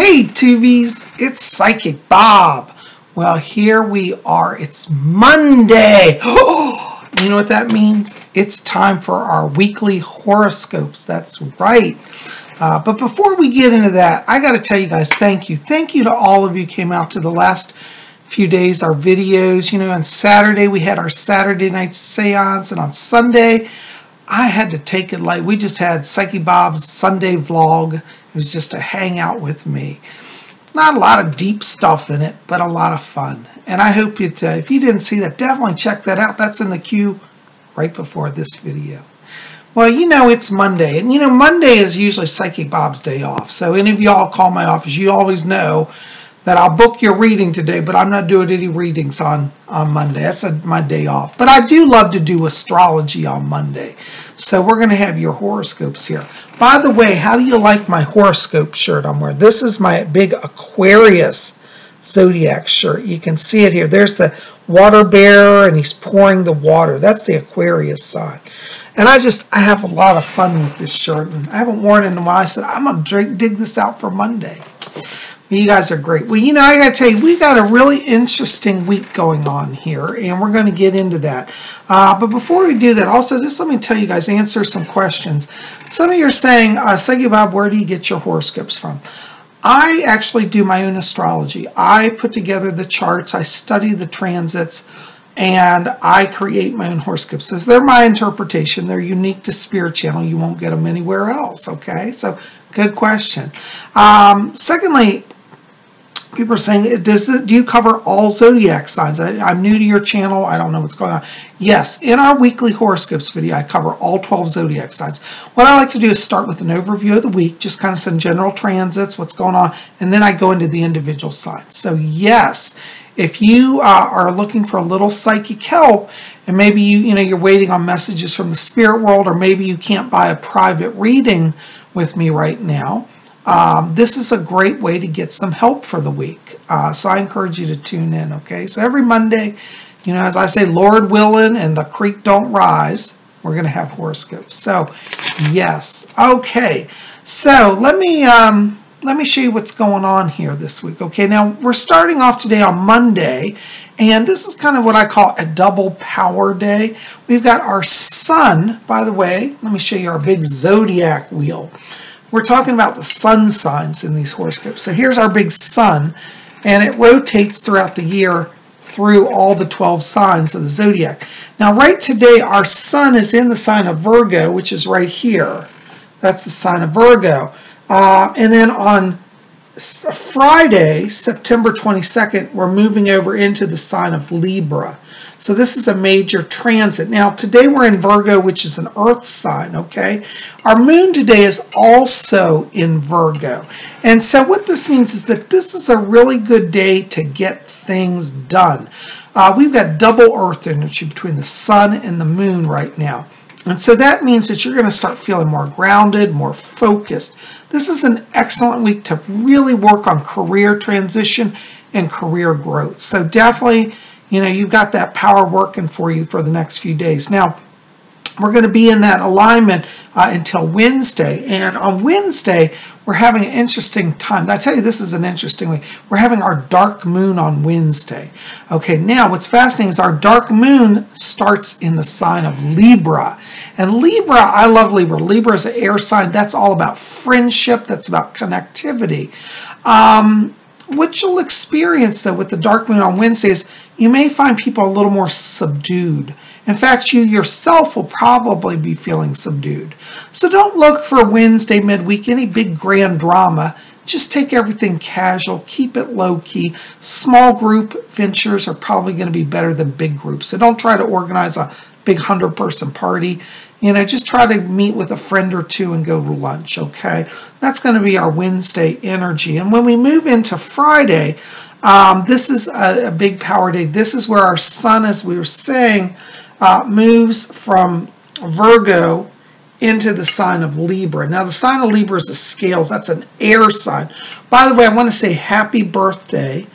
Hey Tubies, it's Psychic Bob. Well, here we are. It's Monday. You know what that means? It's time for our weekly horoscopes. That's right. But before we get into that, I got to tell you guys, thank you. Thank you to all of you who came out to the last few days, our videos. You know, on Saturday, we had our Saturday night seance, and on Sunday, I had to take it light. We just had Psychic Bob's Sunday vlog. It was just a hangout with me. Not a lot of deep stuff in it, but a lot of fun. And I hope you, if you didn't see that, definitely check that out. That's in the queue right before this video. Well, you know, it's Monday. And you know, Monday is usually Psychic Bob's day off. So any of y'all call my office, you always know that I'll book your reading today, but I'm not doing any readings on Monday. That's my day off. But I do love to do astrology on Monday. So we're going to have your horoscopes here. By the way, how do you like my horoscope shirt I'm wearing? This is my big Aquarius Zodiac shirt. You can see it here. There's the water bearer, and he's pouring the water. That's the Aquarius sign. And I have a lot of fun with this shirt. And I haven't worn it in a while. I said, I'm going to dig this out for Monday. You guys are great. Well, you know, I got to tell you, we got a really interesting week going on here, and we're going to get into that. But before we do that, also, just let me tell you guys, answer some questions. Some of you are saying, Psychic Bob, where do you get your horoscopes from? I actually do my own astrology. I put together the charts, I study the transits, and I create my own horoscopes. So they're my interpretation. They're unique to Spirit Channel. You won't get them anywhere else, okay? So, good question. Secondly, people are saying, do you cover all zodiac signs? I'm new to your channel. I don't know what's going on. Yes, in our weekly horoscopes video, I cover all 12 zodiac signs. What I like to do is start with an overview of the week, just kind of some general transits, what's going on, and then I go into the individual signs. So yes, if you are looking for a little psychic help, and maybe you're waiting on messages from the spirit world, or maybe you can't buy a private reading with me right now, this is a great way to get some help for the week. So I encourage you to tune in, okay? So every Monday, you know, as I say, Lord willing and the creek don't rise, we're going to have horoscopes. So, yes. Okay. So let me show you what's going on here this week. Okay, now we're starting off today on Monday, and this is kind of what I call a double power day. We've got our sun, by the way, let me show you our big zodiac wheel. We're talking about the sun signs in these horoscopes. So here's our big sun, and it rotates throughout the year through all the 12 signs of the zodiac. Now, right today, our sun is in the sign of Virgo, which is right here. That's the sign of Virgo. And then on Friday, September 22nd, we're moving over into the sign of Libra. So this is a major transit. Now, today we're in Virgo, which is an earth sign, okay? Our moon today is also in Virgo. And so what this means is that this is a really good day to get things done. We've got double earth energy between the sun and the moon right now. And so that means that you're going to start feeling more grounded, more focused. This is an excellent week to really work on career transition and career growth. So definitely, you know, you've got that power working for you for the next few days. Now, we're going to be in that alignment until Wednesday. And on Wednesday, we're having an interesting time. I tell you, this is an interesting week. We're having our dark moon on Wednesday. Okay, now what's fascinating is our dark moon starts in the sign of Libra. And Libra, I love Libra. Libra is an air sign. That's all about friendship. That's about connectivity. What you'll experience, though, with the dark moon on Wednesday is you may find people a little more subdued. In fact, you yourself will probably be feeling subdued. So don't look for Wednesday midweek, any big grand drama. Just take everything casual, keep it low-key. Small group ventures are probably going to be better than big groups. So don't try to organize a big 100-person party. You know, just try to meet with a friend or two and go to lunch, okay? That's going to be our Wednesday energy. And when we move into Friday, this is a big power day. This is where our sun, as we were saying, moves from Virgo into the sign of Libra. Now, the sign of Libra is a scales. That's an air sign. By the way, I want to say happy birthday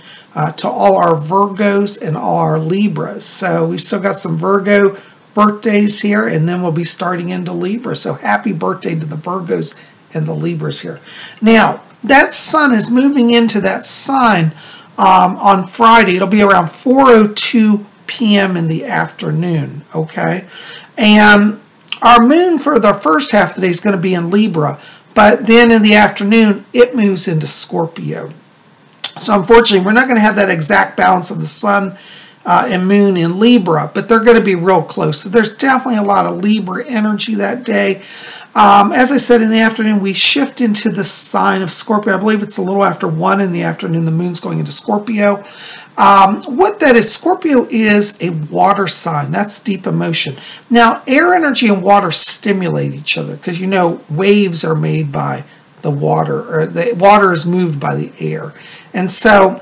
to all our Virgos and all our Libras. So we've still got some Virgo birthdays here, and then we'll be starting into Libra. So happy birthday to the Virgos and the Libras here. Now, that sun is moving into that sign on Friday. It'll be around 4:02 p.m. in the afternoon, okay? And our moon for the first half of the day is going to be in Libra, but then in the afternoon, it moves into Scorpio. So unfortunately, we're not going to have that exact balance of the sun and moon in Libra, but they're going to be real close. So there's definitely a lot of Libra energy that day. As I said, in the afternoon, we shift into the sign of Scorpio. I believe it's a little after 1 in the afternoon. The moon's going into Scorpio. What that is, Scorpio is a water sign. That's deep emotion. Now, air energy and water stimulate each other because, you know, waves are made by the water, or the water is moved by the air. And so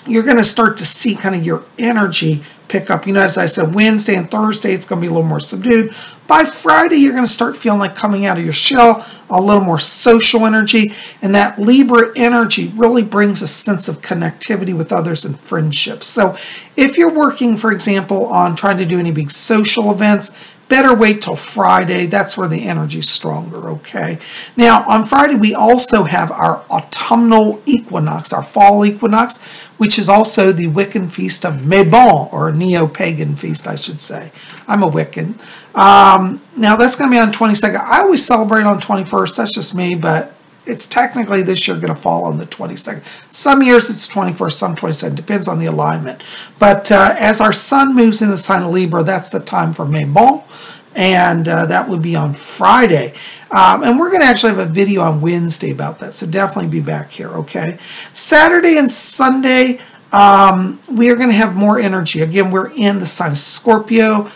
you're going to start to see kind of your energy pick up. You know, as I said, Wednesday and Thursday, it's going to be a little more subdued. By Friday, you're going to start feeling like coming out of your shell, a little more social energy. And that Libra energy really brings a sense of connectivity with others and friendships. So if you're working, for example, on trying to do any big social events, better wait till Friday. That's where the energy is stronger, okay? Now, on Friday, we also have our autumnal equinox, our fall equinox, which is also the Wiccan feast of Mabon, or neo-pagan feast, I should say. I'm a Wiccan. Now, that's going to be on 22nd. I always celebrate on 21st. That's just me, but it's technically this year going to fall on the 22nd. Some years it's 21st, some 22nd. Depends on the alignment. But as our sun moves in the sign of Libra, that's the time for Mabon, and that would be on Friday. And we're going to actually have a video on Wednesday about that, so definitely be back here, okay? Saturday and Sunday, we are going to have more energy. Again, we're in the sign of Scorpio.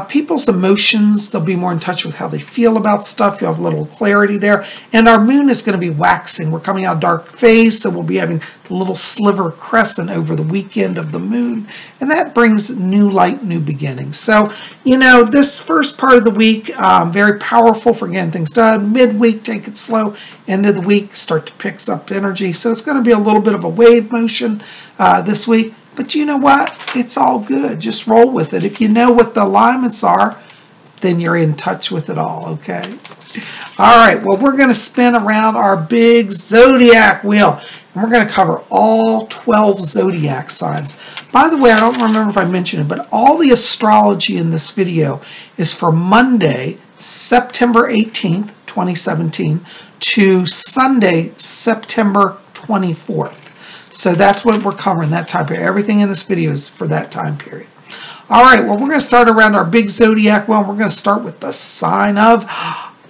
People's emotions, they'll be more in touch with how they feel about stuff. You'll have a little clarity there. And our moon is going to be waxing. We're coming out of dark phase, so we'll be having the little sliver crescent over the weekend of the moon. And that brings new light, new beginnings. So, you know, this first part of the week, very powerful for getting things done. Midweek, take it slow. End of the week, start to pick up energy. So it's going to be a little bit of a wave motion this week. But you know what? It's all good. Just roll with it. If you know what the alignments are, then you're in touch with it all, okay? All right, well, we're going to spin around our big zodiac wheel, and we're going to cover all 12 zodiac signs. By the way, I don't remember if I mentioned it, but all the astrology in this video is for Monday, September 18th, 2017, to Sunday, September 24th. So that's what we're covering, that time period. Everything in this video is for that time period. All right, well, we're going to start around our big zodiac wheel. We're going to start with the sign of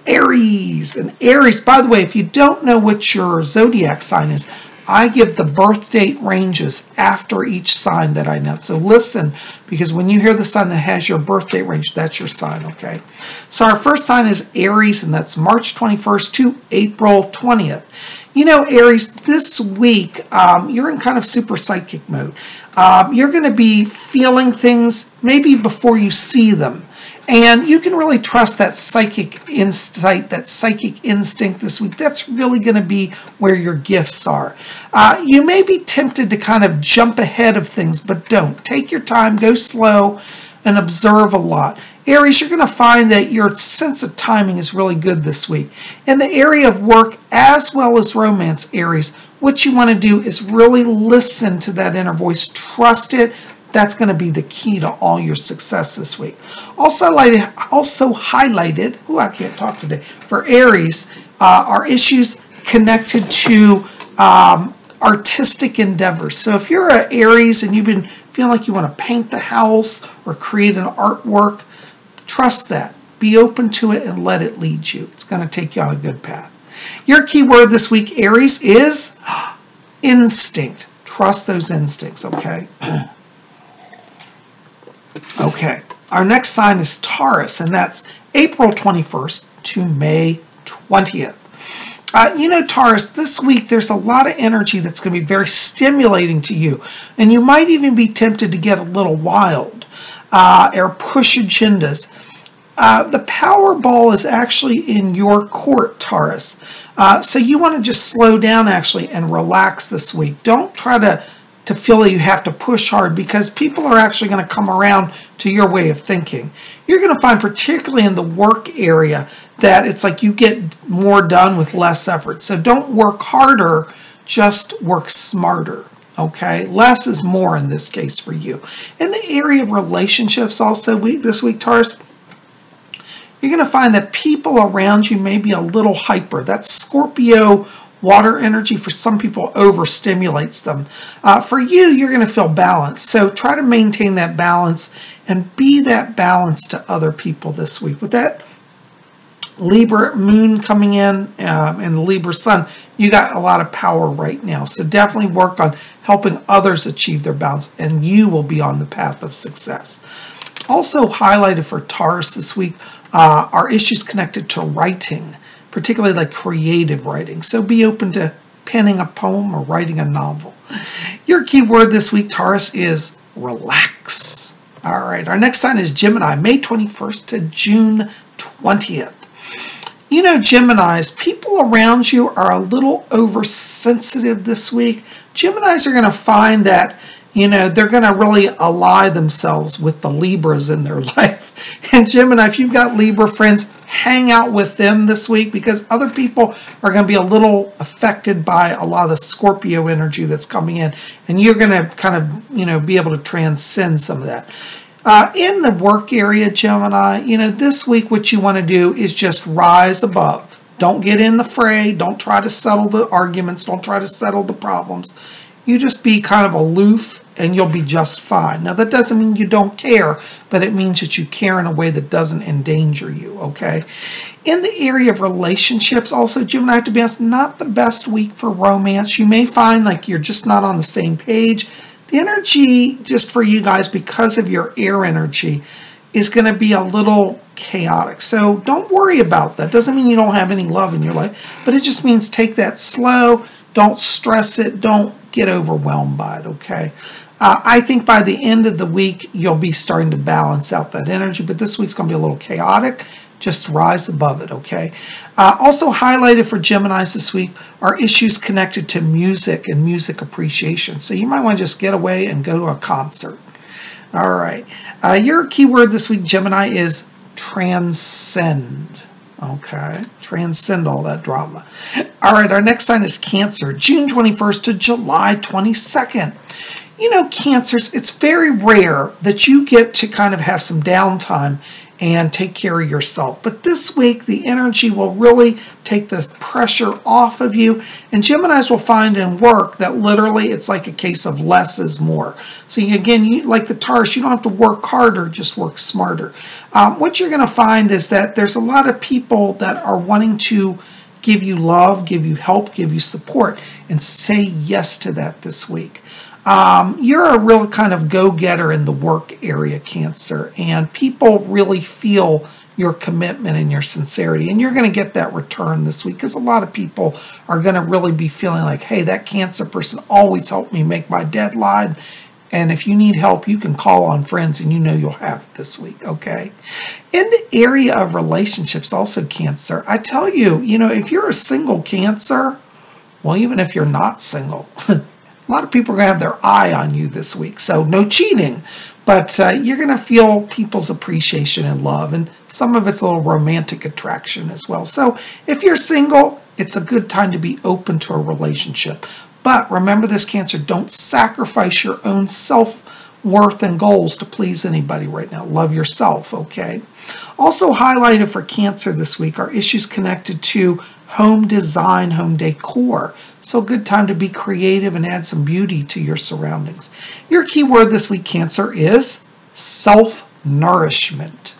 Aries. And Aries, by the way, if you don't know what your zodiac sign is, I give the birth date ranges after each sign that I know. So listen, because when you hear the sign that has your birth date range, that's your sign, okay? So our first sign is Aries, and that's March 21st to April 20th. You know, Aries, this week, you're in kind of super psychic mode. You're going to be feeling things maybe before you see them. And you can really trust that psychic insight, that psychic instinct this week. That's really going to be where your gifts are. You may be tempted to kind of jump ahead of things, but don't. Take your time, go slow, and observe a lot. Aries, you're going to find that your sense of timing is really good this week. In the area of work as well as romance, Aries, what you want to do is really listen to that inner voice. Trust it. That's going to be the key to all your success this week. Also highlighted, I can't talk today, for Aries, are issues connected to artistic endeavors. So if you're an Aries and you've been feeling like you want to paint the house or create an artwork, trust that. Be open to it and let it lead you. It's going to take you on a good path. Your key word this week, Aries, is instinct. Trust those instincts, okay? Okay. Our next sign is Taurus, and that's April 21st to May 20th. You know, Taurus, this week there's a lot of energy that's going to be very stimulating to you, and you might even be tempted to get a little wild or push agendas. The Powerball is actually in your court, Taurus. So you want to just slow down actually and relax this week. Don't try to feel that you have to push hard, because people are actually going to come around to your way of thinking. You're going to find, particularly in the work area, that it's like you get more done with less effort. So don't work harder, just work smarter. Okay, less is more in this case for you. In the area of relationships also this week, Taurus, you're going to find that people around you may be a little hyper. That's Scorpio water energy. For some people, overstimulates them. For you, you're going to feel balanced. So try to maintain that balance and be that balance to other people this week. With that Libra moon coming in and the Libra sun, you got a lot of power right now. So definitely work on helping others achieve their balance, and you will be on the path of success. Also highlighted for Taurus this week are issues connected to writing, particularly like creative writing. So be open to penning a poem or writing a novel. Your key word this week, Taurus, is relax. All right, our next sign is Gemini, May 21st to June 20th. You know, Geminis, people around you are a little oversensitive this week. Geminis are going to find that, you know, they're going to really ally themselves with the Libras in their life. And Gemini, if you've got Libra friends, hang out with them this week, because other people are going to be a little affected by a lot of the Scorpio energy that's coming in. And you're going to kind of, you know, be able to transcend some of that. In the work area, Gemini, you know, this week what you want to do is just rise above. Don't get in the fray. Don't try to settle the arguments. Don't try to settle the problems. You just be kind of aloof and you'll be just fine. Now, that doesn't mean you don't care, but it means that you care in a way that doesn't endanger you, okay? In the area of relationships, also, Gemini, I have to be honest, not the best week for romance. You may find like you're just not on the same page. The energy, just for you guys, because of your air energy, is going to be a little chaotic. So don't worry about that. Doesn't mean you don't have any love in your life, but it just means take that slow. Don't stress it. Don't get overwhelmed by it, okay? I think by the end of the week, you'll be starting to balance out that energy, but this week's going to be a little chaotic. Just rise above it, okay? Also highlighted for Geminis this week are issues connected to music and music appreciation. So you might want to just get away and go to a concert. All right. Your keyword this week, Gemini, is transcend. Okay. Transcend all that drama. All right. Our next sign is Cancer, June 21st to July 22nd. You know, Cancers, it's very rare that you get to kind of have some downtime and take care of yourself. But this week, the energy will really take the pressure off of you. And Geminis will find in work that literally it's like a case of less is more. So again, like the Taurus, you don't have to work harder, just work smarter. What you're going to find is that there's a lot of people that are wanting to give you love, give you help, give you support, and say yes to that this week. You're a real kind of go-getter in the work area, Cancer, and people really feel your commitment and your sincerity, and you're going to get that return this week, because a lot of people are going to really be feeling like, hey, that Cancer person always helped me make my deadline, and if you need help, you can call on friends, and you know you'll have it this week, okay? In the area of relationships also, Cancer, I tell you, you know, if you're a single Cancer, well, even if you're not single, a lot of people are going to have their eye on you this week. So no cheating, but you're going to feel people's appreciation and love, and some of it's a little romantic attraction as well. So if you're single, it's a good time to be open to a relationship. But remember this, Cancer, don't sacrifice your own self-worth and goals to please anybody right now. Love yourself, okay? Also highlighted for Cancer this week are issues connected to home design, home decor. So good time to be creative and add some beauty to your surroundings. Your keyword this week, Cancer, is self-nourishment.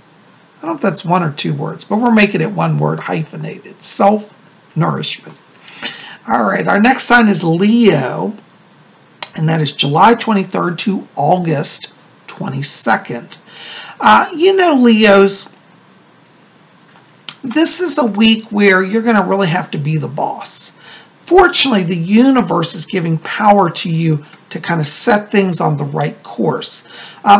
I don't know if that's one or two words, but we're making it one word, hyphenated. Self-nourishment. All right, our next sign is Leo, and that is July 23rd to August 22nd. You know, Leos, this is a week where you're going to really have to be the boss. Fortunately, the universe is giving power to you to kind of set things on the right course.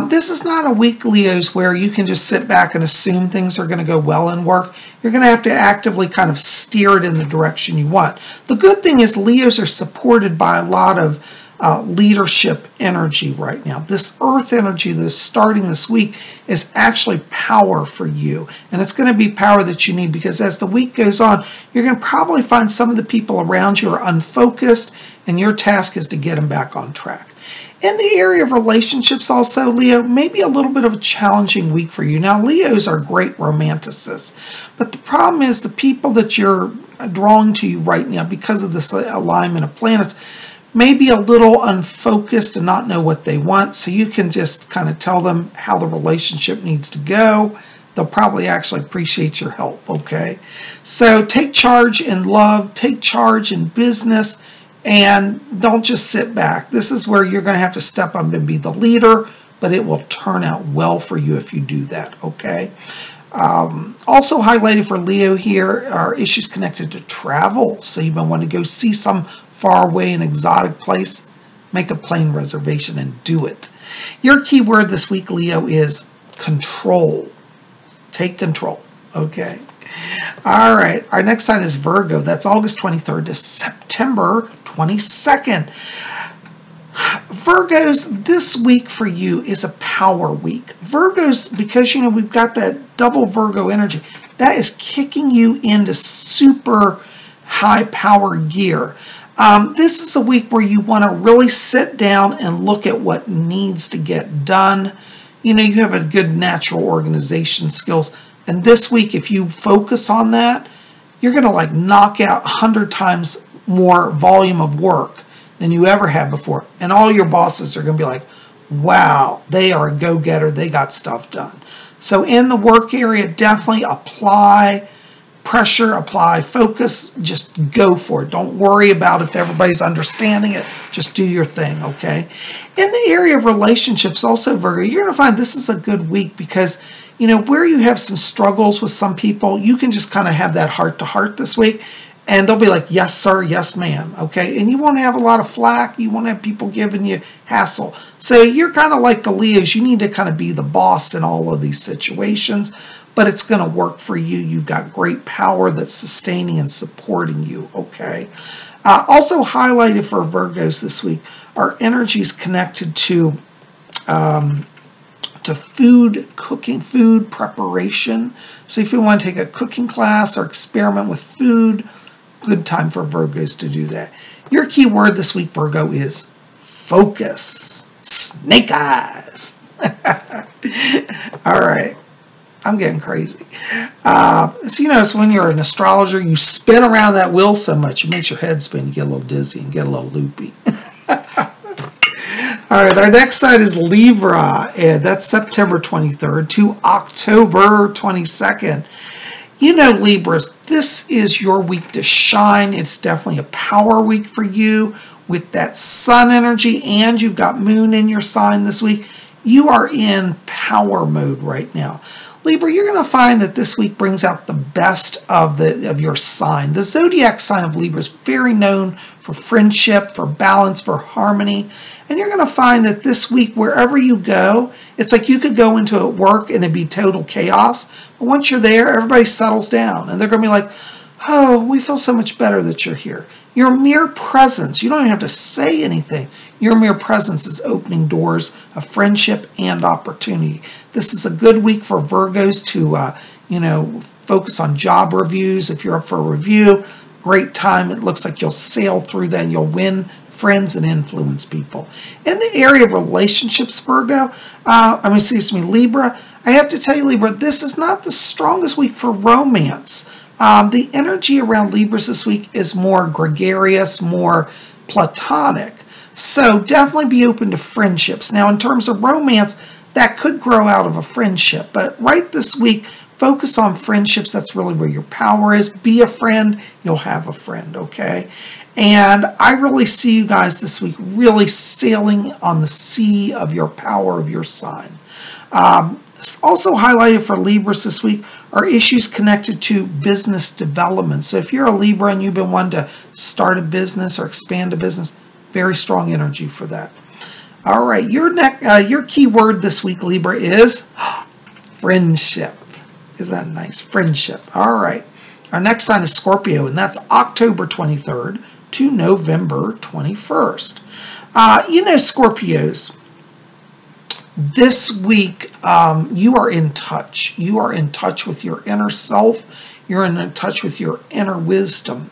This is not a week, Leos, where you can just sit back and assume things are going to go well in work. You're going to have to actively kind of steer it in the direction you want. The good thing is Leos are supported by a lot of leadership energy right now. This earth energy that is starting this week is actually power for you. And it's going to be power that you need, because as the week goes on, you're going to probably find some of the people around you are unfocused, and your task is to get them back on track. In the area of relationships also, Leo, maybe a little bit of a challenging week for you. Now, Leos are great romanticists, but the problem is the people that you're drawing to you right now, because of this alignment of planets, may be a little unfocused and not know what they want. So you can just kind of tell them how the relationship needs to go. They'll probably actually appreciate your help, okay? So take charge in love, take charge in business, and don't just sit back. This is where you're going to have to step up and be the leader, but it will turn out well for you if you do that, okay? Also highlighted for Leo here are issues connected to travel. So you've been wanting to go see some far away and exotic place, make a plane reservation and do it. Your key word this week, Leo, is control. Take control, okay? All right, our next sign is Virgo. That's August 23rd to September 22nd. Virgos, this week for you is a power week. Virgos, because, you know, we've got that double Virgo energy, that is kicking you into super high power gear. This is a week where you want to really sit down and look at what needs to get done. You know, you have a good natural organization skills. And this week, if you focus on that, you're going to like knock out 100 times more volume of work than you ever had before. And all your bosses are going to be like, wow, they are a go-getter. They got stuff done. So in the work area, definitely apply pressure, apply focus, just go for it. Don't worry about if everybody's understanding it. Just do your thing, okay? In the area of relationships also, Virgo, you're going to find this is a good week because, you know, where you have some struggles with some people, you can just kind of have that heart-to-heart this week, and they'll be like, yes, sir, yes, ma'am, okay? And you won't have a lot of flack. You won't have people giving you hassle. So you're kind of like the Leos. You need to kind of be the boss in all of these situations, but it's going to work for you. You've got great power that's sustaining and supporting you, okay? Also highlighted for Virgos this week are energies connected to food, cooking, food preparation. So if you want to take a cooking class or experiment with food, good time for Virgos to do that. Your key word this week, Virgo, is focus. Snake eyes. All right. I'm getting crazy. So, you know, it's when you're an astrologer, you spin around that wheel so much, it makes your head spin. You get a little dizzy and get a little loopy. All right, our next sign is Libra, and that's September 23rd to October 22nd. You know, Libras, this is your week to shine. It's definitely a power week for you with that sun energy, and you've got moon in your sign this week. You are in power mode right now. Libra, you're going to find that this week brings out the best of your sign. The zodiac sign of Libra is very known for friendship, for balance, for harmony. And you're going to find that this week, wherever you go, it's like you could go into work and it'd be total chaos. But once you're there, everybody settles down. And they're going to be like, oh, we feel so much better that you're here. Your mere presence, you don't even have to say anything. Your mere presence is opening doors of friendship and opportunity. This is a good week for Virgos to, you know, focus on job reviews. If you're up for a review, great time. It looks like you'll sail through that and you'll win friends and influence people. In the area of relationships, Virgo, Libra, I have to tell you, Libra, this is not the strongest week for romance. The energy around Libras this week is more gregarious, more platonic. So definitely be open to friendships. Now, in terms of romance, that could grow out of a friendship. But right this week, focus on friendships. That's really where your power is. Be a friend. You'll have a friend, okay? And I really see you guys this week really sailing on the sea of your power of your sign. Also highlighted for Libras this week are issues connected to business development. So if you're a Libra and you've been wanting to start a business or expand a business, very strong energy for that. All right, your key word this week, Libra, is friendship. Isn't that nice? Friendship. All right. Our next sign is Scorpio, and that's October 23rd to November 21st. You know, Scorpios, this week you are in touch. You are in touch with your inner self. You're in touch with your inner wisdom.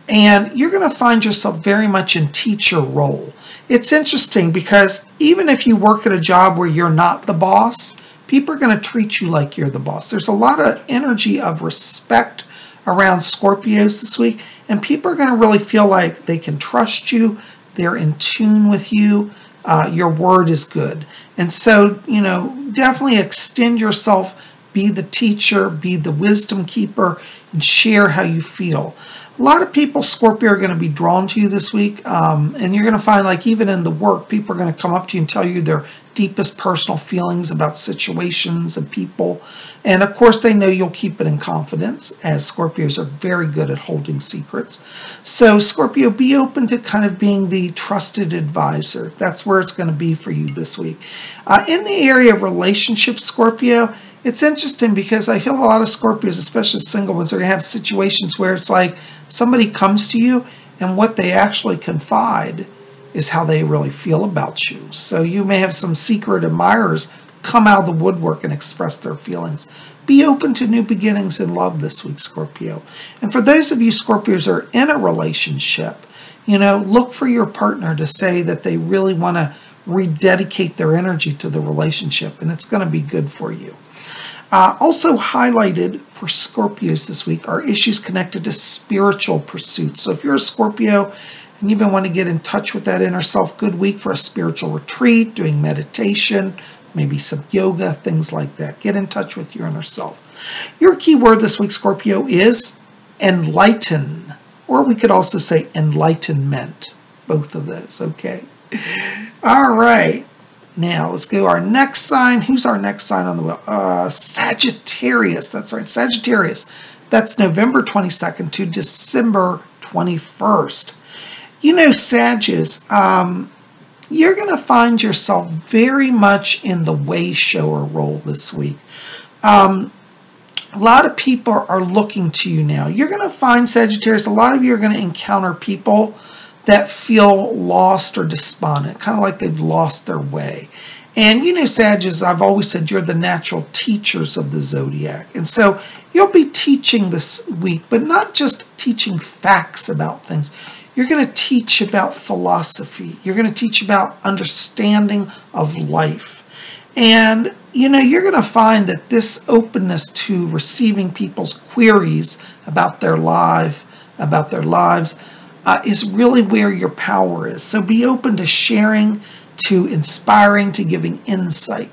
And you're going to find yourself very much in teacher role. It's interesting because even if you work at a job where you're not the boss, people are going to treat you like you're the boss. There's a lot of energy of respect around Scorpios this week, and people are going to really feel like they can trust you. They're in tune with you. Your word is good. And so, you know, definitely extend yourself, be the teacher, be the wisdom keeper, and share how you feel. A lot of people, Scorpio, are going to be drawn to you this week, and you're going to find, like, even in the work, people are going to come up to you and tell you their deepest personal feelings about situations and people. And of course, they know you'll keep it in confidence, as Scorpios are very good at holding secrets. So Scorpio, be open to kind of being the trusted advisor. That's where it's going to be for you this week. In the area of relationships, Scorpio, it's interesting because I feel a lot of Scorpios, especially single ones, are going to have situations where it's like somebody comes to you and what they actually confide is how they really feel about you. So you may have some secret admirers come out of the woodwork and express their feelings. Be open to new beginnings in love this week, Scorpio. And for those of you Scorpios who are in a relationship, you know, look for your partner to say that they really want to rededicate their energy to the relationship, and it's going to be good for you. Also highlighted for Scorpios this week are issues connected to spiritual pursuits. So if you're a Scorpio and you've been wanting to get in touch with that inner self, good week for a spiritual retreat, doing meditation, maybe some yoga, things like that. Get in touch with your inner self. Your key word this week, Scorpio, is enlighten, or we could also say enlightenment. Both of those, okay? All right. Now, let's go to our next sign. Who's our next sign on the wheel? Sagittarius. That's right, Sagittarius. That's November 22nd to December 21st. You know, Sagittarius, you're going to find yourself very much in the way shower role this week. A lot of people are looking to you now. You're going to find, Sagittarius, a lot of you are going to encounter people that feel lost or despondent, kind of like they've lost their way. And you know, Sagittarius, I've always said you're the natural teachers of the Zodiac. And so you'll be teaching this week, but not just teaching facts about things. You're going to teach about philosophy. You're going to teach about understanding of life. And, you know, you're going to find that this openness to receiving people's queries about their lives, is really where your power is. So be open to sharing, to inspiring, to giving insight.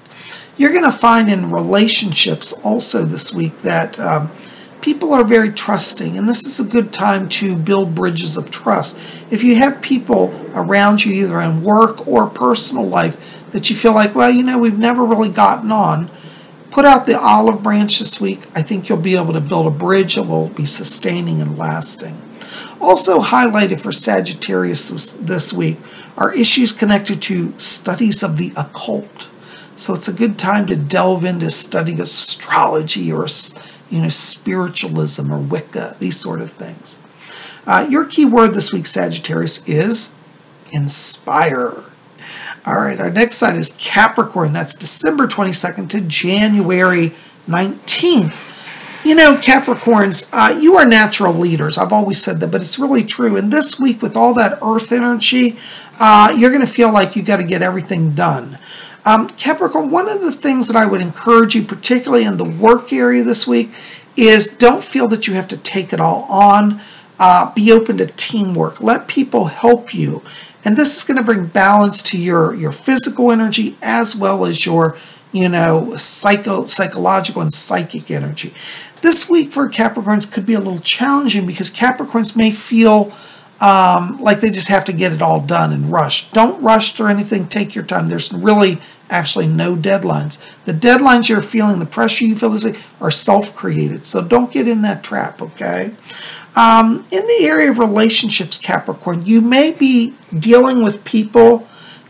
You're going to find in relationships also this week that people are very trusting, and this is a good time to build bridges of trust. If you have people around you, either in work or personal life, that you feel like, well, you know, we've never really gotten on, put out the olive branch this week. I think you'll be able to build a bridge that will be sustaining and lasting. Also highlighted for Sagittarius this week are issues connected to studies of the occult. So it's a good time to delve into studying astrology or, you know, spiritualism or Wicca, these sort of things. Your key word this week, Sagittarius, is inspire. All right, our next sign is Capricorn. That's December 22nd to January 19th. You know, Capricorns, you are natural leaders. I've always said that, but it's really true. And this week, with all that earth energy, you're going to feel like you got to get everything done. Capricorn, one of the things that I would encourage you, particularly in the work area this week, is don't feel that you have to take it all on. Be open to teamwork. Let people help you. And this is going to bring balance to your physical energy as well as your, you know, psychological and psychic energy. This week for Capricorns could be a little challenging because Capricorns may feel like they just have to get it all done and rush. Don't rush through anything. Take your time. There's really actually no deadlines. The deadlines you're feeling, the pressure you feel this week, are self-created. So don't get in that trap, okay? In the area of relationships, Capricorn, you may be dealing with people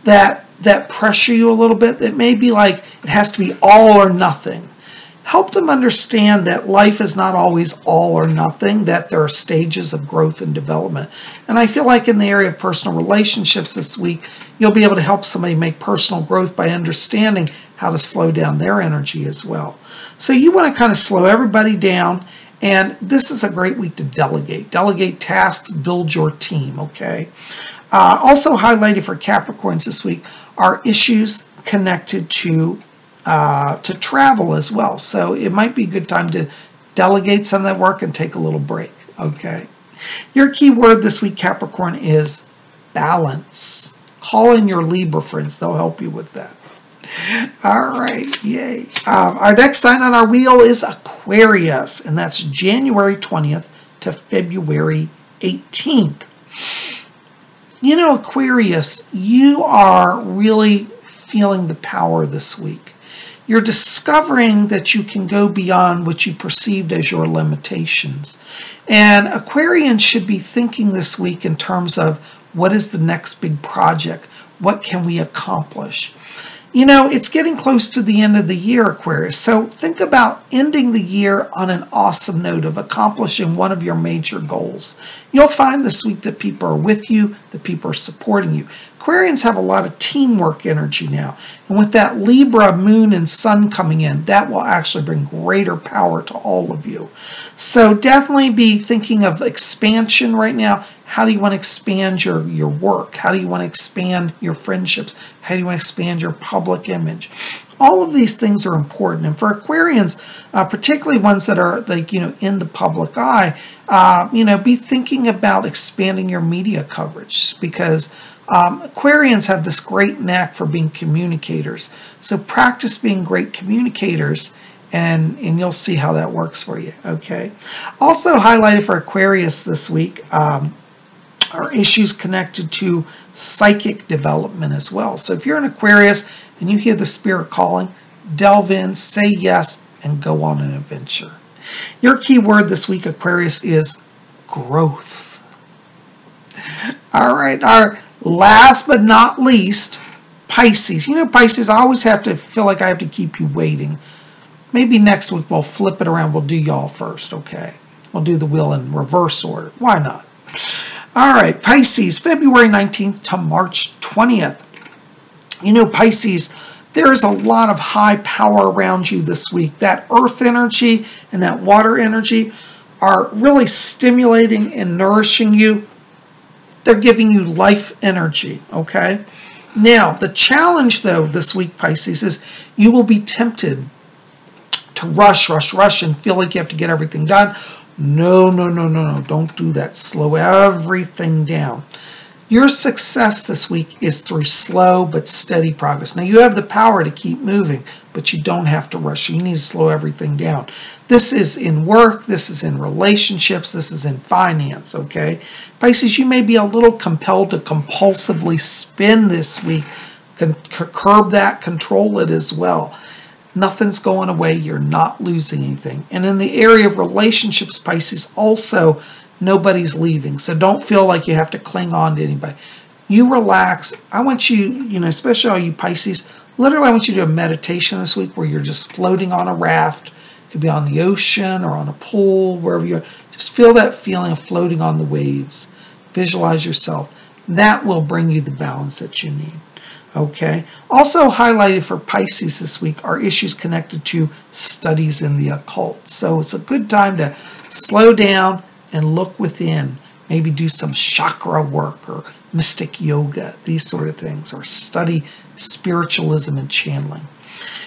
that pressure you a little bit. It may be like it has to be all or nothing. Help them understand that life is not always all or nothing, that there are stages of growth and development. And I feel like in the area of personal relationships this week, you'll be able to help somebody make personal growth by understanding how to slow down their energy as well. So you want to kind of slow everybody down, and this is a great week to delegate. Delegate tasks, build your team, okay? Also highlighted for Capricorns this week are issues connected to travel as well. So it might be a good time to delegate some of that work and take a little break, okay? Your key word this week, Capricorn, is balance. Call in your Libra friends. They'll help you with that. All right, yay. Our next sign on our wheel is Aquarius, and that's January 20th to February 18th. You know, Aquarius, you are really feeling the power this week. You're discovering that you can go beyond what you perceived as your limitations. And Aquarians should be thinking this week in terms of what is the next big project? What can we accomplish? You know, it's getting close to the end of the year, Aquarius. So think about ending the year on an awesome note of accomplishing one of your major goals. You'll find this week that people are with you, that people are supporting you. Aquarians have a lot of teamwork energy now. And with that Libra moon and sun coming in, that will actually bring greater power to all of you. So definitely be thinking of expansion right now. How do you want to expand your work? How do you want to expand your friendships? How do you want to expand your public image? All of these things are important. And for Aquarians, particularly ones that are like, you know, in the public eye, you know, be thinking about expanding your media coverage, because Aquarians have this great knack for being communicators. So practice being great communicators, and you'll see how that works for you, okay? Also highlighted for Aquarius this week are issues connected to psychic development as well. So if you're an Aquarius and you hear the spirit calling, delve in, say yes, and go on an adventure. Your key word this week, Aquarius, is growth. All right, our last but not least, Pisces. You know, Pisces, I always have to feel like I have to keep you waiting. Maybe next week we'll flip it around. We'll do y'all first, okay? We'll do the wheel in reverse order. Why not? All right, Pisces, February 19th to March 20th. You know, Pisces, there is a lot of high power around you this week. That earth energy and that water energy are really stimulating and nourishing you. They're giving you life energy, okay? Now, the challenge, though, this week, Pisces, is you will be tempted to rush, and feel like you have to get everything done. No, don't do that. Slow everything down. Your success this week is through slow but steady progress. Now, you have the power to keep moving, but you don't have to rush. You need to slow everything down. This is in work. This is in relationships. This is in finance, okay? Pisces, you may be a little compelled to compulsively spend this week. Curb that, control it as well. Nothing's going away. You're not losing anything. And in the area of relationships, Pisces, also, nobody's leaving. So don't feel like you have to cling on to anybody. You relax. I want you, you know, especially all you Pisces, literally I want you to do a meditation this week where you're just floating on a raft. It could be on the ocean or on a pool, wherever you're. Just feel that feeling of floating on the waves. Visualize yourself. That will bring you the balance that you need. Okay. Also highlighted for Pisces this week are issues connected to studies in the occult. So it's a good time to slow down and look within. Maybe do some chakra work or mystic yoga, these sort of things, or study spiritualism and channeling.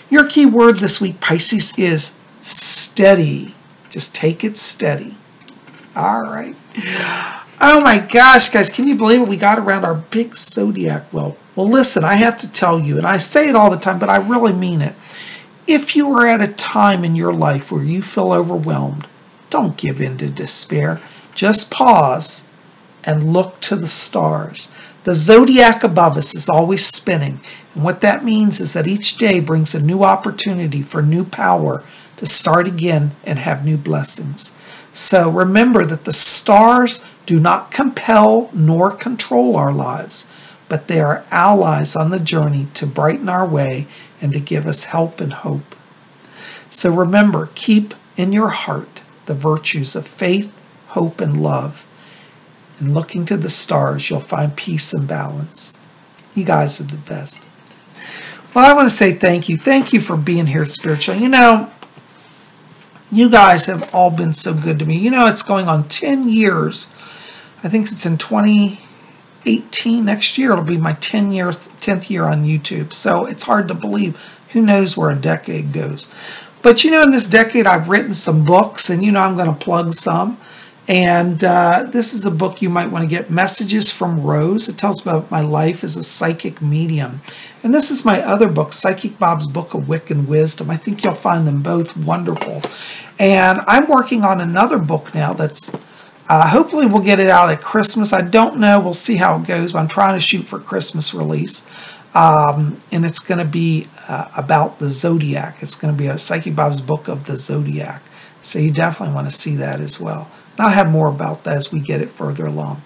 Your key word this week, Pisces, is steady. Just take it steady. All right. Oh my gosh, guys, can you believe it? We got around our big zodiac wheel. Well, listen, I have to tell you, and I say it all the time, but I really mean it. If you are at a time in your life where you feel overwhelmed, don't give in to despair. Just pause and look to the stars. The zodiac above us is always spinning, and what that means is that each day brings a new opportunity for new power to start again and have new blessings. So remember that the stars do not compel nor control our lives, but they are allies on the journey to brighten our way and to give us help and hope. So remember, keep in your heart the virtues of faith, hope, and love. And looking to the stars, you'll find peace and balance. You guys are the best. Well, I want to say thank you. Thank you for being here, Spiritual. You know, you guys have all been so good to me. You know, it's going on 10 years. I think it's in 2018. Next year, it'll be my 10th year on YouTube. So it's hard to believe. Who knows where a decade goes. But, you know, in this decade, I've written some books. And, you know, I'm going to plug some. And this is a book you might want to get, Messages from Rose. It tells about my life as a psychic medium. And this is my other book, Psychic Bob's Book of Wiccan Wisdom. I think you'll find them both wonderful. And I'm working on another book now that's, hopefully we'll get it out at Christmas. I don't know. We'll see how it goes. But I'm trying to shoot for Christmas release. And it's going to be about the Zodiac. It's going to be a Psychic Bob's Book of the Zodiac. So you definitely want to see that as well. And I'll have more about that as we get it further along.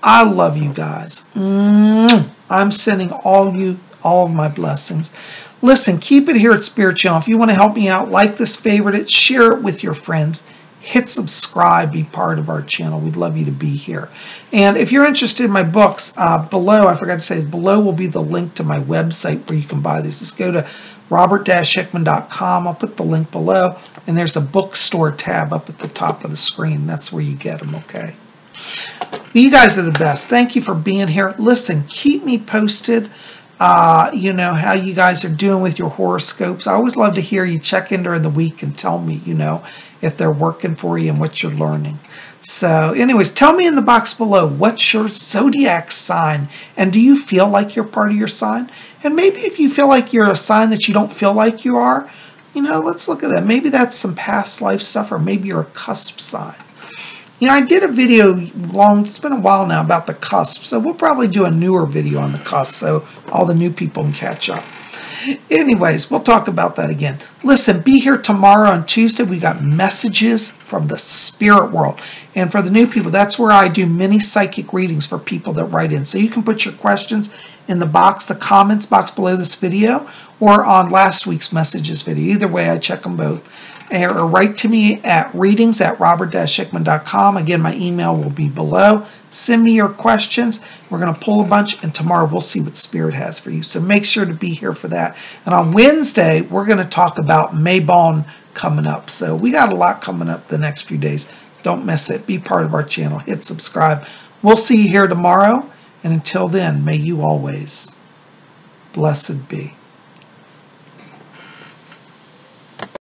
I love you guys. I'm sending all of my blessings. Listen, keep it here at Spirit Channel. If you want to help me out, like this, favorite it, share it with your friends. Hit subscribe, be part of our channel. We'd love you to be here. And if you're interested in my books, below, I forgot to say, below will be the link to my website where you can buy these. Just go to robert-hickman.com. I'll put the link below. And there's a bookstore tab up at the top of the screen. That's where you get them, okay? You guys are the best. Thank you for being here. Listen, keep me posted, you know, how you guys are doing with your horoscopes. I always love to hear you check in during the week and tell me, you know, if they're working for you and what you're learning. So anyways, tell me in the box below, what's your zodiac sign? And do you feel like you're part of your sign? And maybe if you feel like you're a sign that you don't feel like you are, you know, let's look at that. Maybe that's some past life stuff, or maybe you're a cusp sign. You know, I did a video it's been a while now about the cusp, so we'll probably do a newer video on the cusp so all the new people can catch up. Anyways, we'll talk about that again. Listen, be here tomorrow on Tuesday. We got messages from the spirit world. And for the new people, that's where I do mini psychic readings for people that write in. So you can put your questions in the box, the comments box below this video, or on last week's messages video. Either way, I check them both. Or write to me at readings@robert-hickman.com. Again, my email will be below. Send me your questions. We're going to pull a bunch, and tomorrow we'll see what Spirit has for you. So make sure to be here for that. And on Wednesday, we're going to talk about Mabon coming up. So we got a lot coming up the next few days. Don't miss it. Be part of our channel. Hit subscribe. We'll see you here tomorrow. And until then, may you always blessed be.